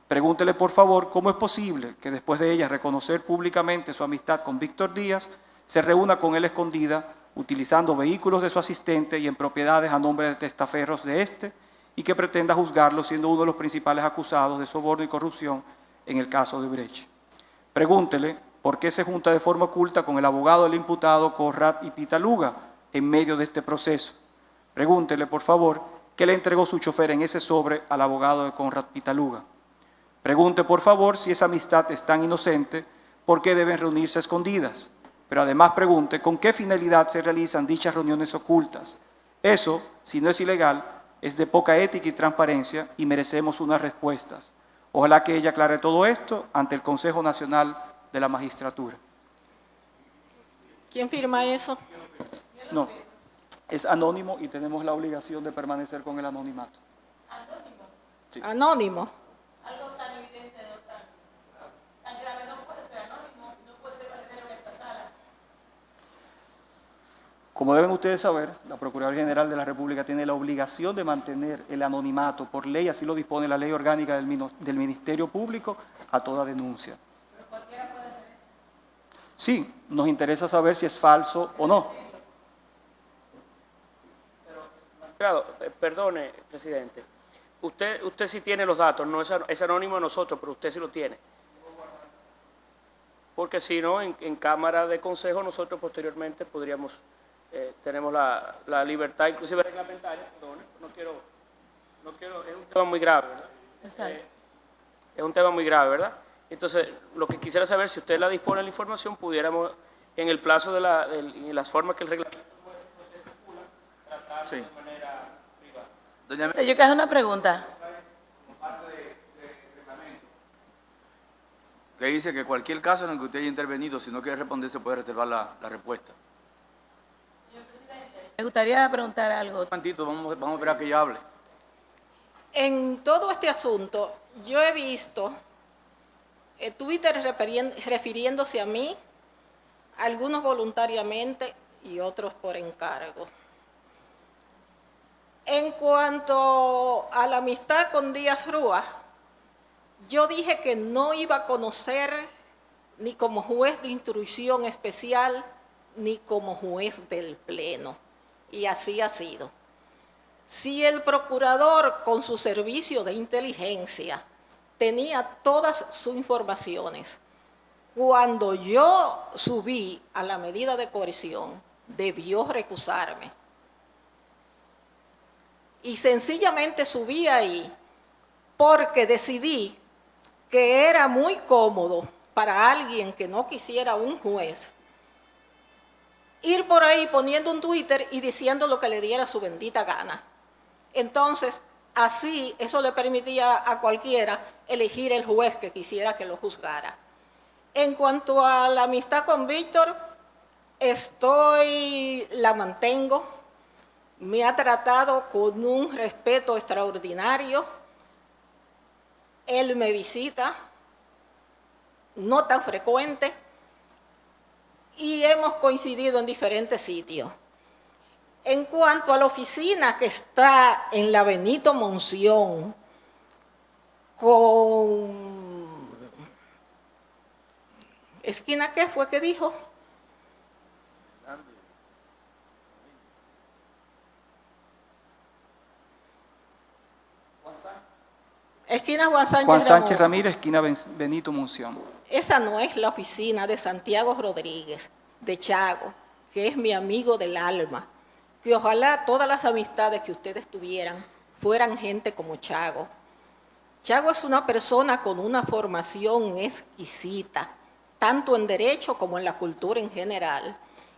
[SPEAKER 5] Pregúntele por favor cómo es posible que después de ella reconocer públicamente su amistad con Víctor Díaz, se reúna con él escondida, utilizando vehículos de su asistente y en propiedades a nombre de testaferros de este, y que pretenda juzgarlo siendo uno de los principales acusados de soborno y corrupción en el caso de Brecht. Pregúntele por qué se junta de forma oculta con el abogado del imputado Conrad y Pitaluga en medio de este proceso. Pregúntele, por favor, qué le entregó su chofer en ese sobre al abogado de Conrad Pitaluga. Pregunte, por favor, si esa amistad es tan inocente, ¿por qué deben reunirse a escondidas? Pero además pregunte con qué finalidad se realizan dichas reuniones ocultas. Eso, si no es ilegal, es de poca ética y transparencia y merecemos unas respuestas. Ojalá que ella aclare todo esto ante el Consejo Nacional de la Magistratura.
[SPEAKER 2] ¿Quién firma eso?
[SPEAKER 5] No, es anónimo y tenemos la obligación de permanecer con el anonimato. Sí.
[SPEAKER 2] Anónimo.
[SPEAKER 3] Algo tan evidente, no tan grave, no puede ser anónimo, no puede ser valedero en esta sala.
[SPEAKER 5] Como deben ustedes saber, la Procuraduría General de la República tiene la obligación de mantener el anonimato por ley, así lo dispone la ley orgánica del Ministerio Público, a toda denuncia.
[SPEAKER 3] ¿Pero cualquiera puede hacer eso?
[SPEAKER 5] Sí, nos interesa saber si es falso o no.
[SPEAKER 4] Claro, perdone, presidente. Usted sí tiene los datos, no es anónimo a nosotros, pero usted sí lo tiene. Porque si no, en Cámara de Consejo nosotros posteriormente podríamos, tenemos la libertad, inclusive reglamentaria, perdone, no quiero, es un tema muy grave, ¿verdad? Es un tema muy grave, ¿verdad? Entonces, lo que quisiera saber, si usted la dispone de la información, pudiéramos, en el plazo de las formas que el reglamento tratar
[SPEAKER 1] Sí.
[SPEAKER 4] de manera privada.
[SPEAKER 1] Doña
[SPEAKER 3] Yo quiero hacer una pregunta.
[SPEAKER 1] que dice que cualquier caso en el que usted haya intervenido, si no quiere responder, se puede reservar la respuesta.
[SPEAKER 3] Me gustaría preguntar algo.
[SPEAKER 1] Un momentito, vamos a esperar a que ella hable.
[SPEAKER 2] En todo este asunto, yo he visto Twitter refiriéndose a mí, algunos voluntariamente y otros por encargo. En cuanto a la amistad con Díaz Rúa, yo dije que no iba a conocer ni como juez de instrucción especial ni como juez del Pleno, y así ha sido. Si el procurador con su servicio de inteligencia tenía todas sus informaciones, cuando yo subí a la medida de coerción, debió recusarme. Y sencillamente subí ahí porque decidí que era muy cómodo para alguien que no quisiera un juez ir por ahí poniendo un Twitter y diciendo lo que le diera su bendita gana. Entonces, así, eso le permitía a cualquiera elegir el juez que quisiera que lo juzgara. En cuanto a la amistad con Víctor, la mantengo, me ha tratado con un respeto extraordinario, él me visita, no tan frecuente, y hemos coincidido en diferentes sitios. En cuanto a la oficina que está en la Benito Monción, con esquina, ¿qué fue que dijo? Esquina Juan Sánchez
[SPEAKER 5] Ramírez, esquina Benito Monción.
[SPEAKER 2] Esa no es la oficina de Santiago Rodríguez, de Chago, que es mi amigo del alma. Que ojalá todas las amistades que ustedes tuvieran fueran gente como Chago. Chago es una persona con una formación exquisita, tanto en derecho como en la cultura en general.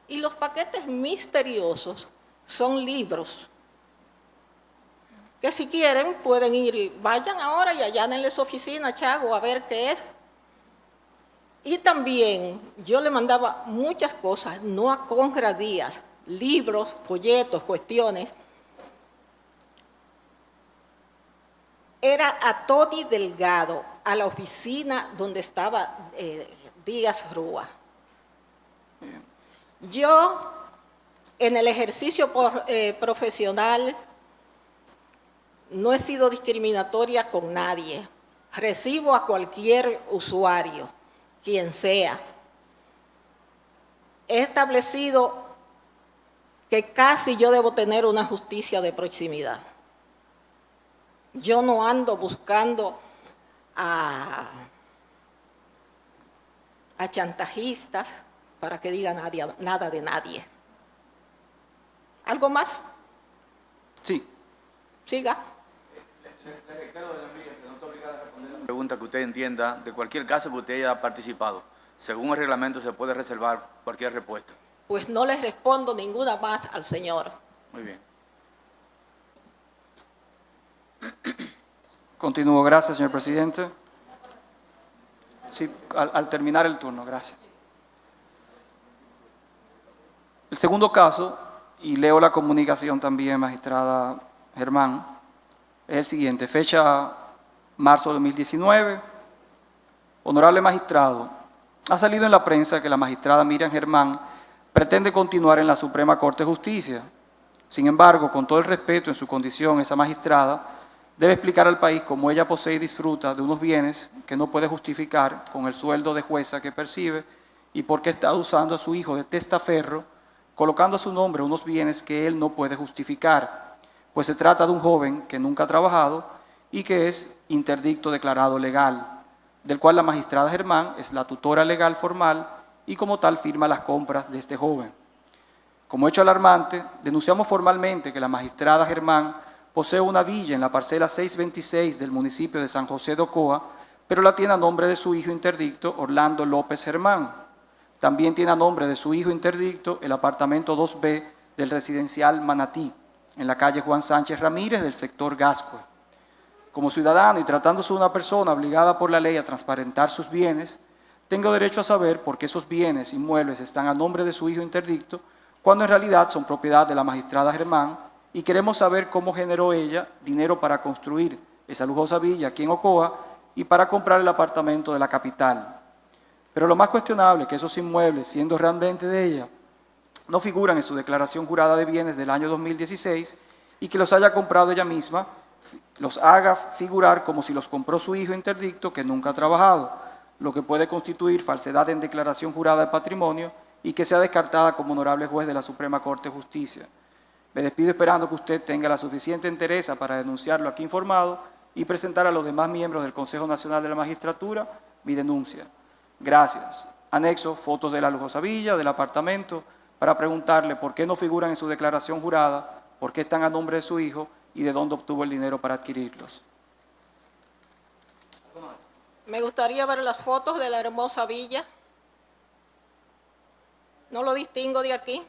[SPEAKER 2] Y los paquetes misteriosos son libros que si quieren pueden ir, vayan ahora y allánenle su oficina a Chago a ver qué es. Y también yo le mandaba muchas cosas, no a Conrad Díaz, libros, folletos, cuestiones. Era a Tony Delgado, a la oficina donde estaba Díaz Rúa. Yo, en el ejercicio profesional, no he sido discriminatoria con nadie. Recibo a cualquier usuario, quien sea. He establecido que casi yo debo tener una justicia de proximidad. Yo no ando buscando a chantajistas para que digan nada de nadie. ¿Algo más?
[SPEAKER 5] Sí.
[SPEAKER 2] Siga.
[SPEAKER 1] Le recuerdo, doña Miriam, que no está obligada a responder la pregunta que usted entienda de cualquier caso que usted haya participado. Según el reglamento se puede reservar cualquier respuesta.
[SPEAKER 2] Pues no les respondo ninguna más al señor.
[SPEAKER 1] Muy bien.
[SPEAKER 5] Continúo. Gracias, señor presidente. Sí, al terminar el turno, gracias. El segundo caso, y leo la comunicación también, magistrada Germán, es el siguiente. Fecha marzo de 2019. Honorable magistrado, ha salido en la prensa que la magistrada Miriam Germán pretende continuar en la Suprema Corte de Justicia. Sin embargo, con todo el respeto en su condición, esa magistrada debe explicar al país cómo ella posee y disfruta de unos bienes que no puede justificar con el sueldo de jueza que percibe y por qué está usando a su hijo de testaferro, colocando a su nombre unos bienes que él no puede justificar, pues se trata de un joven que nunca ha trabajado y que es interdicto declarado legal, del cual la magistrada Germán es la tutora legal formal y como tal firma las compras de este joven. Como hecho alarmante, denunciamos formalmente que la magistrada Germán posee una villa en la parcela 626 del municipio de San José de Ocoa, pero la tiene a nombre de su hijo interdicto, Orlando López Germán. También tiene a nombre de su hijo interdicto el apartamento 2B del residencial Manatí, en la calle Juan Sánchez Ramírez del sector Gascue. Como ciudadano y tratándose de una persona obligada por la ley a transparentar sus bienes, tengo derecho a saber por qué esos bienes inmuebles están a nombre de su hijo interdicto, cuando en realidad son propiedad de la magistrada Germán, y queremos saber cómo generó ella dinero para construir esa lujosa villa aquí en Ocoa y para comprar el apartamento de la capital. Pero lo más cuestionable es que esos inmuebles, siendo realmente de ella, no figuran en su declaración jurada de bienes del año 2016 y que los haya comprado ella misma, los haga figurar como si los compró su hijo interdicto que nunca ha trabajado, lo que puede constituir falsedad en declaración jurada de patrimonio y que sea descartada como honorable juez de la Suprema Corte de Justicia. Me despido esperando que usted tenga la suficiente entereza para denunciarlo aquí informado y presentar a los demás miembros del Consejo Nacional de la Magistratura mi denuncia. Gracias. Anexo fotos de la lujosa villa, del apartamento, para preguntarle por qué no figuran en su declaración jurada, por qué están a nombre de su hijo y de dónde obtuvo el dinero para adquirirlos.
[SPEAKER 2] Me gustaría ver las fotos de la hermosa villa. No lo distingo de aquí.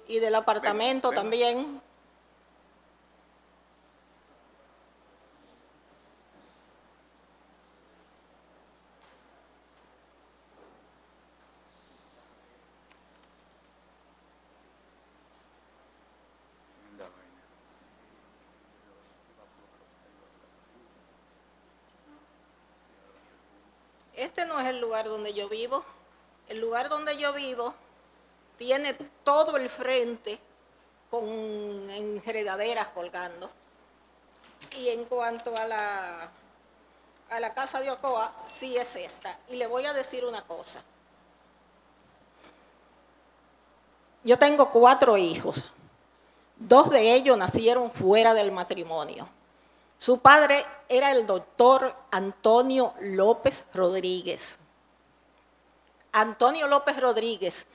[SPEAKER 2] Y del apartamento
[SPEAKER 1] Venga.
[SPEAKER 2] también. Este no es el lugar donde yo vivo. El lugar donde yo vivo tiene todo el frente con enredaderas colgando. Y en cuanto a la casa de Ocoa, sí es esta. Y le voy a decir una cosa. Yo tengo 4 hijos. 2 de ellos nacieron fuera del matrimonio. Su padre era el doctor Antonio López Rodríguez. Antonio López Rodríguez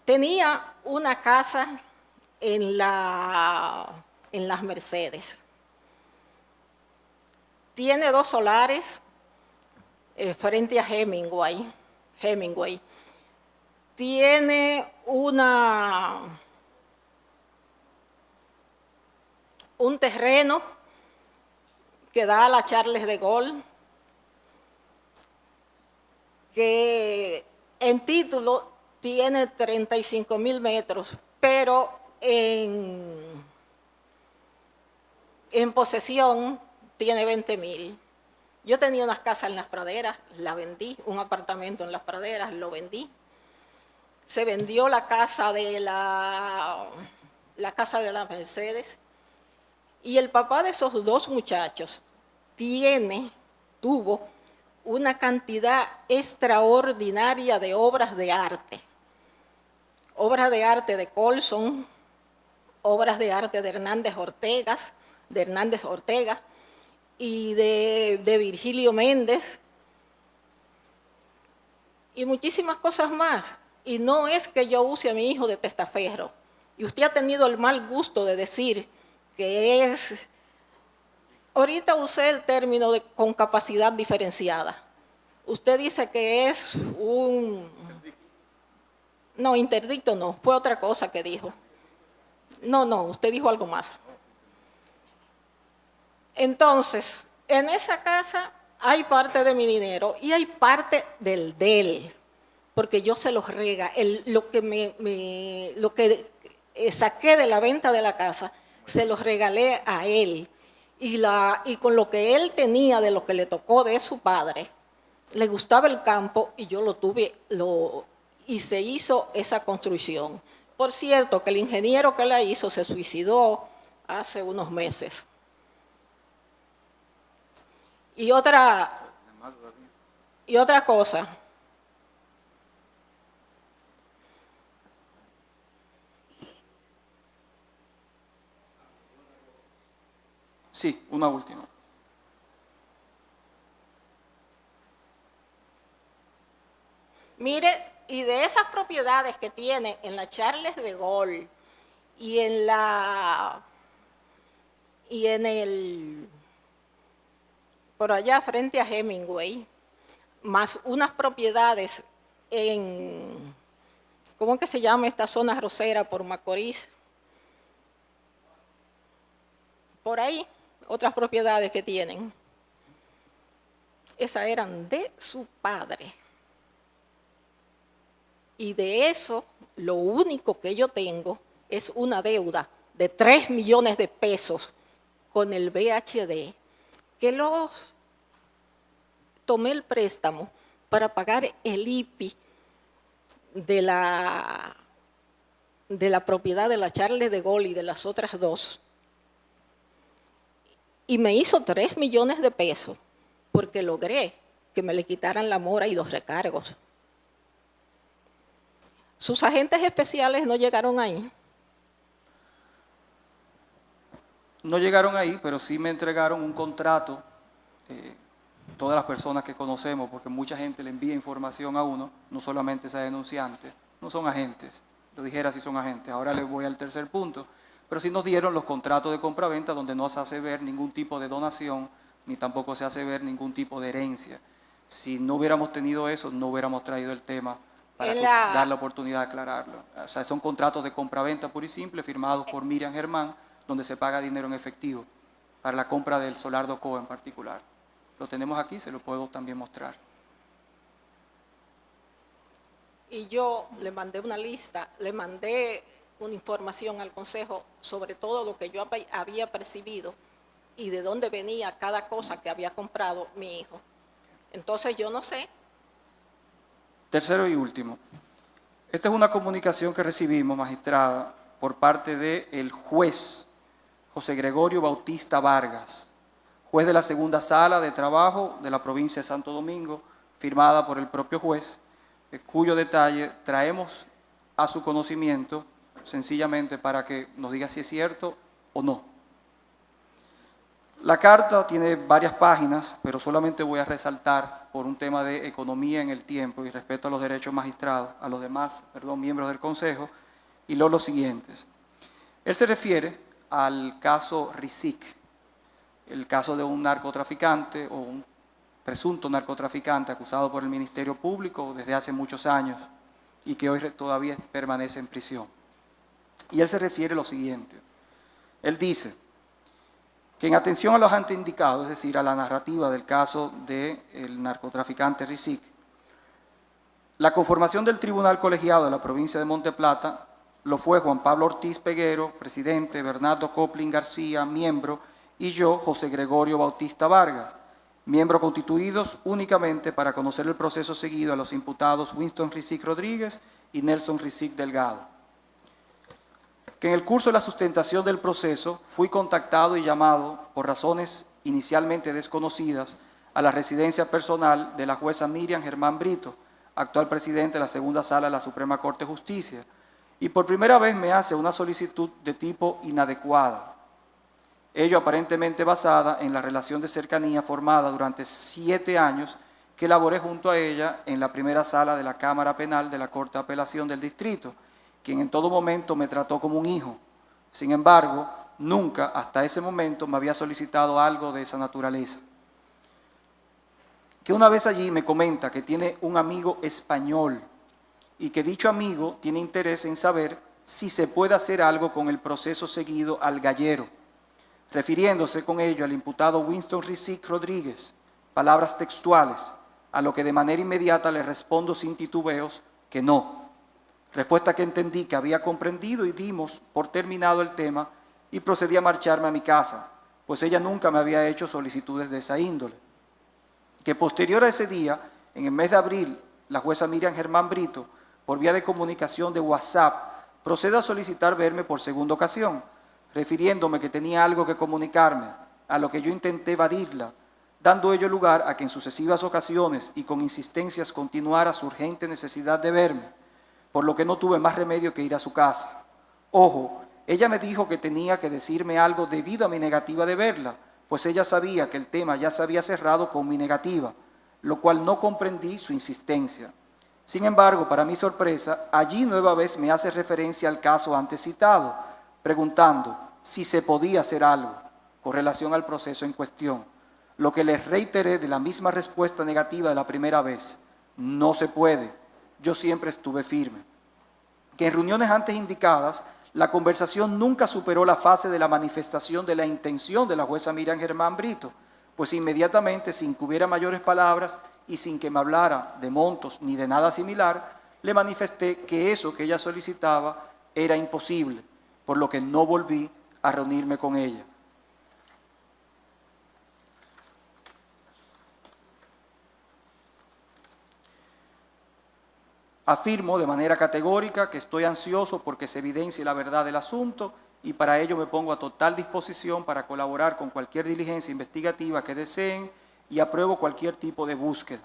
[SPEAKER 2] tenía una casa en las Mercedes. Tiene 2 solares frente a Hemingway. Tiene un terreno que da a la Charles de Gaulle, que en título tiene 35.000 metros, pero en posesión tiene 20.000. Yo tenía unas casas en Las Praderas, la vendí, un apartamento en Las Praderas, lo vendí. Se vendió la casa de la casa de la Mercedes. Y el papá de esos 2 muchachos tuvo una cantidad extraordinaria de obras de arte. Obras de arte de Colson, obras de arte de Hernández Ortega y de Virgilio Méndez y muchísimas cosas más. Y no es que yo use a mi hijo de testaferro. Y usted ha tenido el mal gusto de decir que es, ahorita usé el término de con capacidad diferenciada. Usted dice que es no, interdicto no, fue otra cosa que dijo. No, usted dijo algo más. Entonces, en esa casa hay parte de mi dinero y hay parte del de él, porque yo se los lo que saqué de la venta de la casa, se los regalé a él. Y con lo que él tenía de lo que le tocó de su padre, le gustaba el campo y yo lo tuve, y se hizo esa construcción. Por cierto, que el ingeniero que la hizo se suicidó hace unos meses. Y otra cosa.
[SPEAKER 5] Sí, una última.
[SPEAKER 2] Mire, y de esas propiedades que tiene en la Charles de Gaulle y por allá frente a Hemingway, más unas propiedades ¿cómo es que se llama esta zona rosera por Macorís? Por ahí, otras propiedades que tienen. Esas eran de su padre. Y de eso, lo único que yo tengo es una deuda de 3 millones de pesos con el VHD, que tomé el préstamo para pagar el IPI de la propiedad de la Charles de Gaulle y de las otras 2. Y me hizo 3 millones de pesos porque logré que me le quitaran la mora y los recargos. Sus agentes especiales no llegaron ahí.
[SPEAKER 5] No llegaron ahí, pero sí me entregaron un contrato, todas las personas que conocemos, porque mucha gente le envía información a uno, no solamente esa denunciante, no son agentes, lo dijera si son agentes. Ahora les voy al tercer punto. Pero sí nos dieron los contratos de compraventa donde no se hace ver ningún tipo de donación, ni tampoco se hace ver ningún tipo de herencia. Si no hubiéramos tenido eso, no hubiéramos traído el tema para dar la oportunidad de aclararlo. O sea, son contratos de compraventa pura y simple firmados por Miriam Germán, donde se paga dinero en efectivo para la compra del solar Docoa en particular. Lo tenemos aquí, se lo puedo también mostrar.
[SPEAKER 2] Y yo le mandé una lista, le mandé una información al Consejo sobre todo lo que yo había percibido y de dónde venía cada cosa que había comprado mi hijo. Entonces yo no sé.
[SPEAKER 5] Tercero y último. Esta es una comunicación que recibimos, magistrada, por parte del juez José Gregorio Bautista Vargas, juez de la segunda sala de trabajo de la provincia de Santo Domingo, firmada por el propio juez, cuyo detalle traemos a su conocimiento sencillamente para que nos diga si es cierto o no. La carta tiene varias páginas, pero solamente voy a resaltar por un tema de economía en el tiempo y respeto a los derechos magistrados, a los demás, miembros del Consejo, y los siguientes. Él se refiere al caso Rizik, el caso de un narcotraficante o un presunto narcotraficante acusado por el Ministerio Público desde hace muchos años y que hoy todavía permanece en prisión. Y él se refiere a lo siguiente. Él dice que en atención a los anteindicado, es decir, a la narrativa del caso del narcotraficante Rizik, la conformación del Tribunal Colegiado de la provincia de Monte Plata lo fue Juan Pablo Ortiz Peguero, presidente, Bernardo Coplin García, miembro, y yo, José Gregorio Bautista Vargas, miembros constituidos únicamente para conocer el proceso seguido a los imputados Winston Rizik Rodríguez y Nelson Rizik Delgado. Que en el curso de la sustentación del proceso fui contactado y llamado por razones inicialmente desconocidas a la residencia personal de la jueza Miriam Germán Brito, actual presidente de la segunda sala de la Suprema Corte de Justicia, y por primera vez me hace una solicitud de tipo inadecuada, ello aparentemente basada en la relación de cercanía formada durante 7 años que elaboré junto a ella en la primera sala de la Cámara Penal de la Corte de Apelación del Distrito, quien en todo momento me trató como un hijo. Sin embargo, nunca hasta ese momento me había solicitado algo de esa naturaleza. Que una vez allí me comenta que tiene un amigo español y que dicho amigo tiene interés en saber si se puede hacer algo con el proceso seguido al gallero, refiriéndose con ello al imputado Winston Rizik Rodríguez, palabras textuales, a lo que de manera inmediata le respondo sin titubeos que no. Respuesta que entendí que había comprendido y dimos por terminado el tema y procedí a marcharme a mi casa, pues ella nunca me había hecho solicitudes de esa índole. Que posterior a ese día, en el mes de abril, la jueza Miriam Germán Brito, por vía de comunicación de WhatsApp, procede a solicitar verme por segunda ocasión, refiriéndome que tenía algo que comunicarme, a lo que yo intenté evadirla, dando ello lugar a que en sucesivas ocasiones y con insistencias continuara su urgente necesidad de verme, por lo que no tuve más remedio que ir a su casa. Ojo, ella me dijo que tenía que decirme algo debido a mi negativa de verla, pues ella sabía que el tema ya se había cerrado con mi negativa, lo cual no comprendí su insistencia. Sin embargo, para mi sorpresa, allí nueva vez me hace referencia al caso antes citado, preguntando si se podía hacer algo con relación al proceso en cuestión, lo que les reiteré de la misma respuesta negativa de la primera vez: no se puede. Yo siempre estuve firme. Que en reuniones antes indicadas, la conversación nunca superó la fase de la manifestación de la intención de la jueza Miriam Germán Brito, pues inmediatamente, sin que hubiera mayores palabras y sin que me hablara de montos ni de nada similar, le manifesté que eso que ella solicitaba era imposible, por lo que no volví a reunirme con ella. Afirmo de manera categórica que estoy ansioso porque se evidencie la verdad del asunto y para ello me pongo a total disposición para colaborar con cualquier diligencia investigativa que deseen y apruebo cualquier tipo de búsqueda.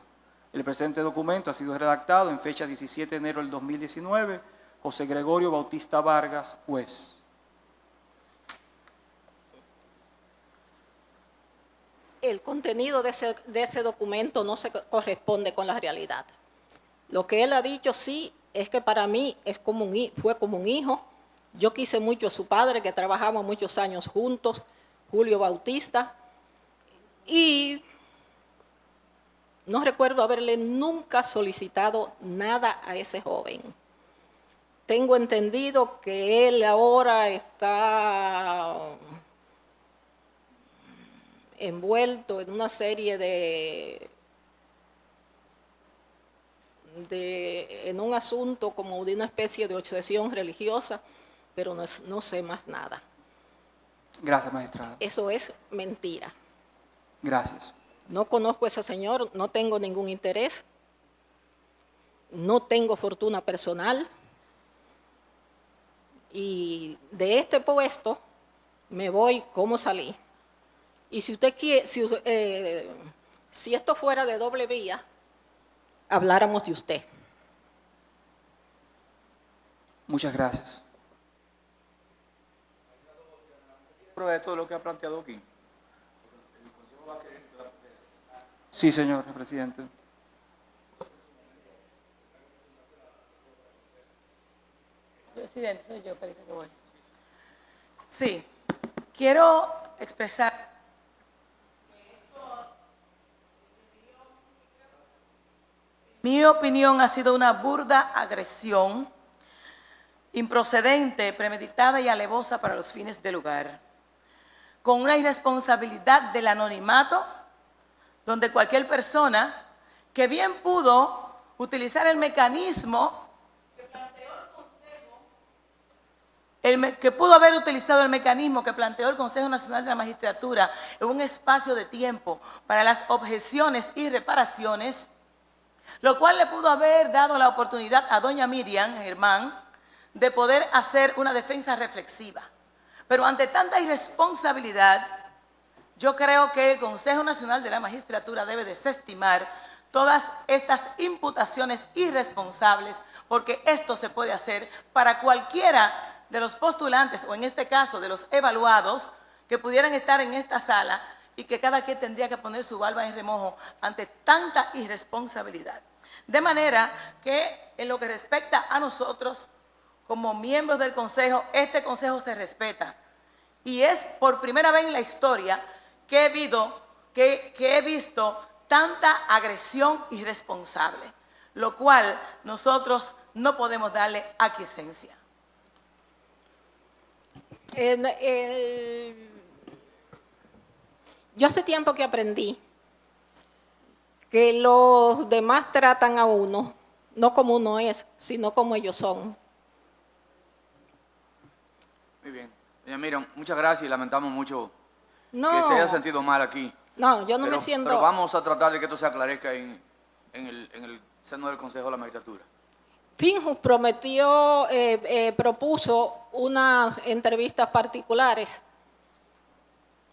[SPEAKER 5] El presente documento ha sido redactado en fecha 17 de enero del 2019, José Gregorio Bautista Vargas, juez.
[SPEAKER 2] El contenido de ese documento no se corresponde con la realidad. Lo que él ha dicho sí es que para mí fue como un hijo. Yo quise mucho a su padre, que trabajamos muchos años juntos, Julio Bautista, y no recuerdo haberle nunca solicitado nada a ese joven. Tengo entendido que él ahora está envuelto en una serie en un asunto como de una especie de obsesión religiosa, pero no sé más nada.
[SPEAKER 5] Gracias, magistrada.
[SPEAKER 2] Eso es mentira.
[SPEAKER 5] Gracias.
[SPEAKER 2] No conozco a ese señor, no tengo ningún interés, no tengo fortuna personal y de este puesto me voy como salí. Y si usted quiere, si esto fuera de doble vía, habláramos de usted.
[SPEAKER 5] Muchas gracias.
[SPEAKER 1] Prueba de todo lo que ha planteado aquí.
[SPEAKER 5] Sí, señor presidente.
[SPEAKER 3] Presidente, soy yo, parece que voy. Sí, quiero expresar mi opinión ha sido una burda agresión, improcedente, premeditada y alevosa para los fines del lugar, con una irresponsabilidad del anonimato, donde cualquier persona que bien pudo utilizar el mecanismo que pudo haber utilizado el mecanismo que planteó el Consejo Nacional de la Magistratura en un espacio de tiempo para las objeciones y reparaciones, lo cual le pudo haber dado la oportunidad a doña Miriam Germán de poder hacer una defensa reflexiva. Pero ante tanta irresponsabilidad, yo creo que el Consejo Nacional de la Magistratura debe desestimar todas estas imputaciones irresponsables, porque esto se puede hacer para cualquiera de los postulantes, o en este caso de los evaluados, que pudieran estar en esta sala y que cada quien tendría que poner su barba en remojo ante tanta irresponsabilidad. De manera que en lo que respecta a nosotros, como miembros del Consejo, este Consejo se respeta. Y es por primera vez en la historia que he visto tanta agresión irresponsable, lo cual nosotros no podemos darle aquiescencia.
[SPEAKER 2] Yo hace tiempo que aprendí que los demás tratan a uno, no como uno es, sino como ellos son.
[SPEAKER 1] Muy bien. Doña Miriam, muchas gracias y lamentamos mucho
[SPEAKER 2] No,
[SPEAKER 1] que se haya sentido mal aquí.
[SPEAKER 2] no, yo no me siento...
[SPEAKER 1] Pero vamos a tratar de que esto se aclarezca en el seno del Consejo de la Magistratura.
[SPEAKER 2] Finjus propuso unas entrevistas particulares.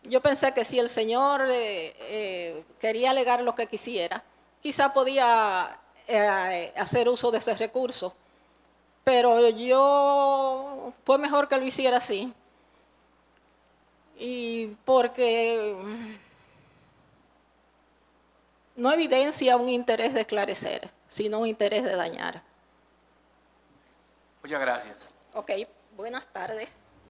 [SPEAKER 2] Yo pensé que si el señor quería alegar lo que quisiera, quizá podía hacer uso de ese recurso. Pero fue mejor que lo hiciera así. Y porque no evidencia un interés de esclarecer, sino un interés de dañar.
[SPEAKER 1] Muchas gracias.
[SPEAKER 2] Ok, buenas tardes.